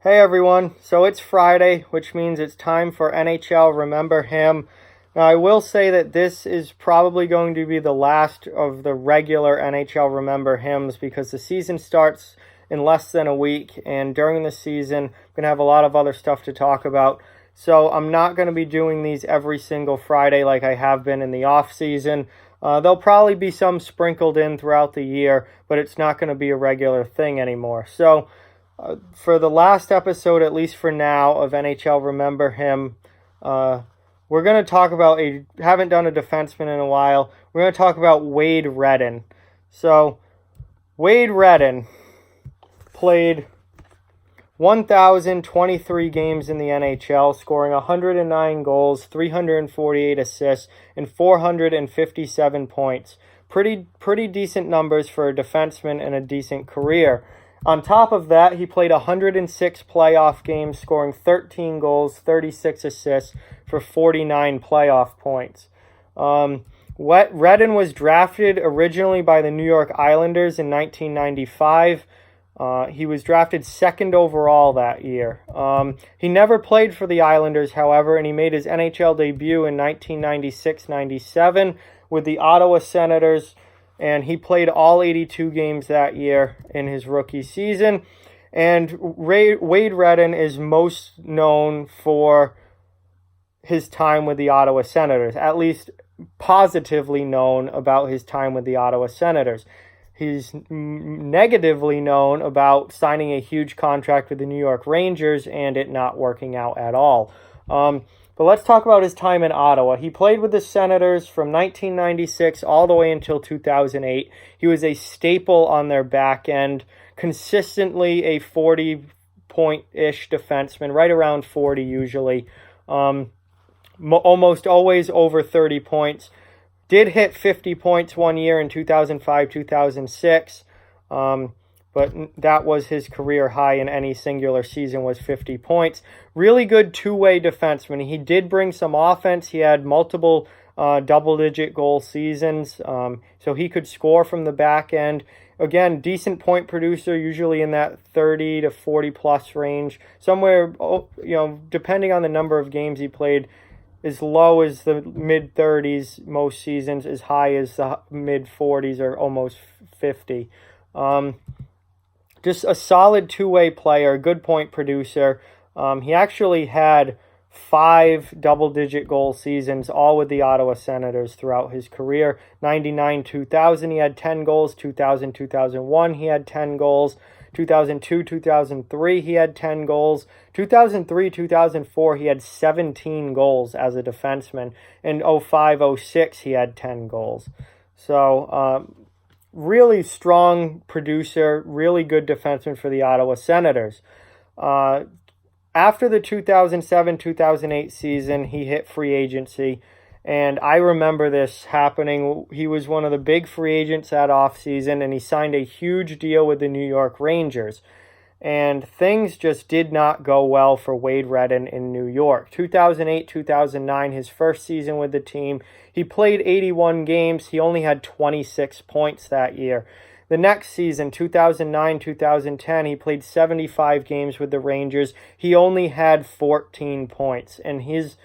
Hey everyone, so it's Friday, which means it's time for NHL Remember Him. Now, I will say that this is probably going to be the last of the regular NHL Remember Hymns because the season starts in less than a week, and during the season, I'm going to have a lot of other stuff to talk about. So I'm not going to be doing these every single Friday like I have been in the off season. There'll probably be some sprinkled in throughout the year, but it's not going to be a regular thing anymore. So for the last episode, at least for now, of NHL Remember Him, we're going to talk about haven't done a defenseman in a while. We're going to talk about Wade Redden. So, Wade Redden played 1,023 games in the NHL, scoring 109 goals, 348 assists, and 457 points. Pretty decent numbers for a defenseman and a decent career. On top of that, he played 106 playoff games, scoring 13 goals, 36 assists for 49 playoff points. Redden was drafted originally by the New York Islanders in 1995. He was drafted second overall that year. He never played for the Islanders, however, and he made his NHL debut in 1996-97 with the Ottawa Senators, and he played all 82 games that year in his rookie season. And Wade Redden is most known for his time with the Ottawa Senators, at least positively known about his time with the Ottawa Senators. He's negatively known about signing a huge contract with the New York Rangers and it not working out at all. But let's talk about his time in Ottawa. He played with the Senators from 1996 all the way until 2008. He was a staple on their back end, consistently a 40-point-ish defenseman, right around 40 usually. Almost always over 30 points. Did hit 50 points one year in 2005-2006. But that was his career high in any singular season, was 50 points. Really good two-way defenseman. He did bring some offense. He had multiple double-digit goal seasons, so he could score from the back end. Again, decent point producer, usually in that 30 to 40-plus range. Somewhere, depending on the number of games he played, as low as the mid-30s most seasons, as high as the mid-40s or almost 50. Just a solid two-way player, good point producer. He actually had 5 double-digit goal seasons, all with the Ottawa Senators throughout his career. 99-2000, he had 10 goals. 2000-2001, he had 10 goals. 2002-2003, he had 10 goals. 2003-2004, he had 17 goals as a defenseman. And 05-06, he had 10 goals. So, really strong producer, really good defenseman for the Ottawa Senators. After the 2007-2008 season, he hit free agency, and I remember this happening. He was one of the big free agents that offseason, and he signed a huge deal with the New York Rangers. And things just did not go well for Wade Redden in New York. 2008-2009, his first season with the team, he played 81 games. He only had 26 points that year. The next season, 2009-2010, he played 75 games with the Rangers. He only had 14 points, and his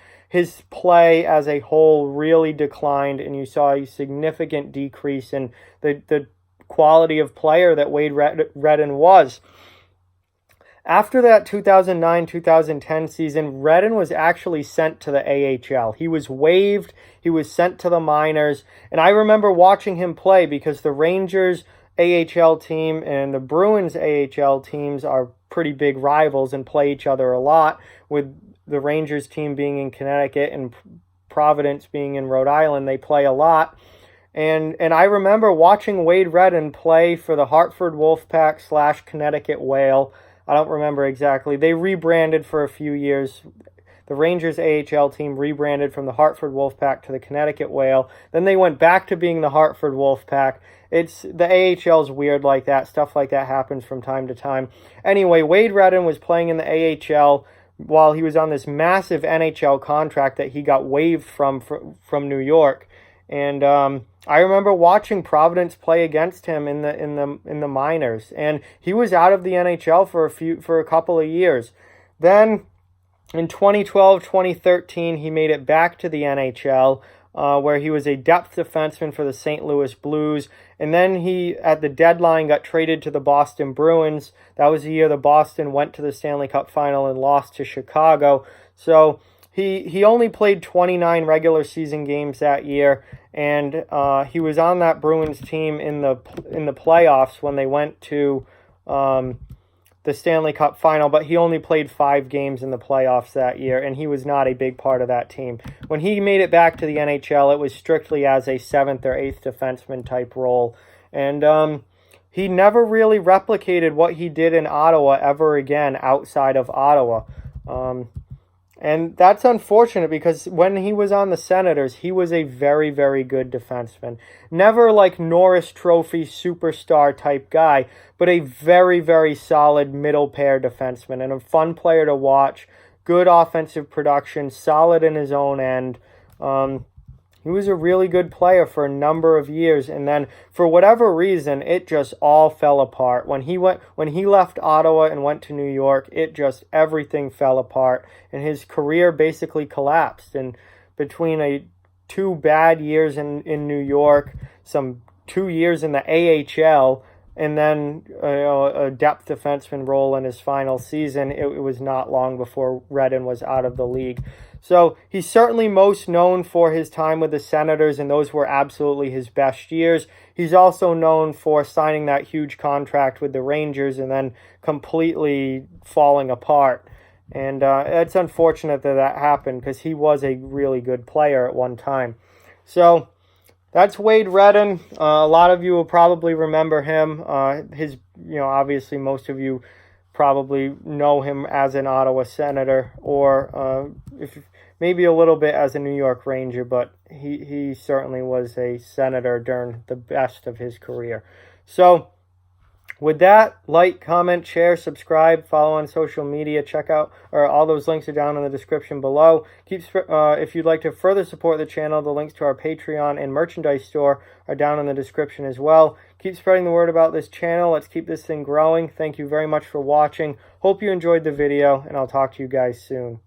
play as a whole really declined, and you saw a significant decrease in the quality of player that Wade Redden was. After that 2009-2010 season, Redden was actually sent to the AHL. He was waived, he was sent to the minors, and I remember watching him play because the Rangers AHL team and the Bruins AHL teams are pretty big rivals and play each other a lot, with the Rangers team being in Connecticut and Providence being in Rhode Island. They play a lot. And I remember watching Wade Redden play for the Hartford Wolfpack / Connecticut Whale. I don't remember exactly. They rebranded for a few years. The Rangers AHL team rebranded from the Hartford Wolfpack to the Connecticut Whale. Then they went back to being the Hartford Wolfpack. The AHL's weird like that. Stuff like that happens from time to time. Anyway, Wade Redden was playing in the AHL while he was on this massive NHL contract that he got waived from New York. And I remember watching Providence play against him in the minors, and he was out of the NHL for a couple of years. Then in 2012, 2013, he made it back to the NHL, where he was a depth defenseman for the St. Louis Blues. And then he, at the deadline, got traded to the Boston Bruins. That was the year the Boston went to the Stanley Cup final and lost to Chicago. So he only played 29 regular season games that year, and he was on that Bruins team in the playoffs when they went to the Stanley Cup final, but he only played 5 games in the playoffs that year, and he was not a big part of that team. When he made it back to the NHL, it was strictly as a 7th or 8th defenseman type role, and he never really replicated what he did in Ottawa ever again outside of Ottawa. And that's unfortunate, because when he was on the Senators, he was a very, very good defenseman. Never like Norris Trophy superstar type guy, but a very, very solid middle pair defenseman and a fun player to watch. Good offensive production, solid in his own end. He was a really good player for a number of years, and then for whatever reason, it just all fell apart. When he left Ottawa and went to New York, everything fell apart, and his career basically collapsed. And between 2 bad years in New York, some 2 years in the AHL, and then a depth defenseman role in his final season, it was not long before Redden was out of the league. So he's certainly most known for his time with the Senators, and those were absolutely his best years. He's also known for signing that huge contract with the Rangers and then completely falling apart. And it's unfortunate that happened, because he was a really good player at one time. So that's Wade Redden. A lot of you will probably remember him. Obviously most of you probably know him as an Ottawa Senator, or if maybe a little bit as a New York Ranger, but he certainly was a Senator during the best of his career. So with that, like, comment, share, subscribe, follow on social media. Check out, or all those links are down in the description below. If you'd like to further support the channel, the links to our Patreon and merchandise store are down in the description as well. Keep spreading the word about this channel. Let's keep this thing growing. Thank you very much for watching. Hope you enjoyed the video, and I'll talk to you guys soon.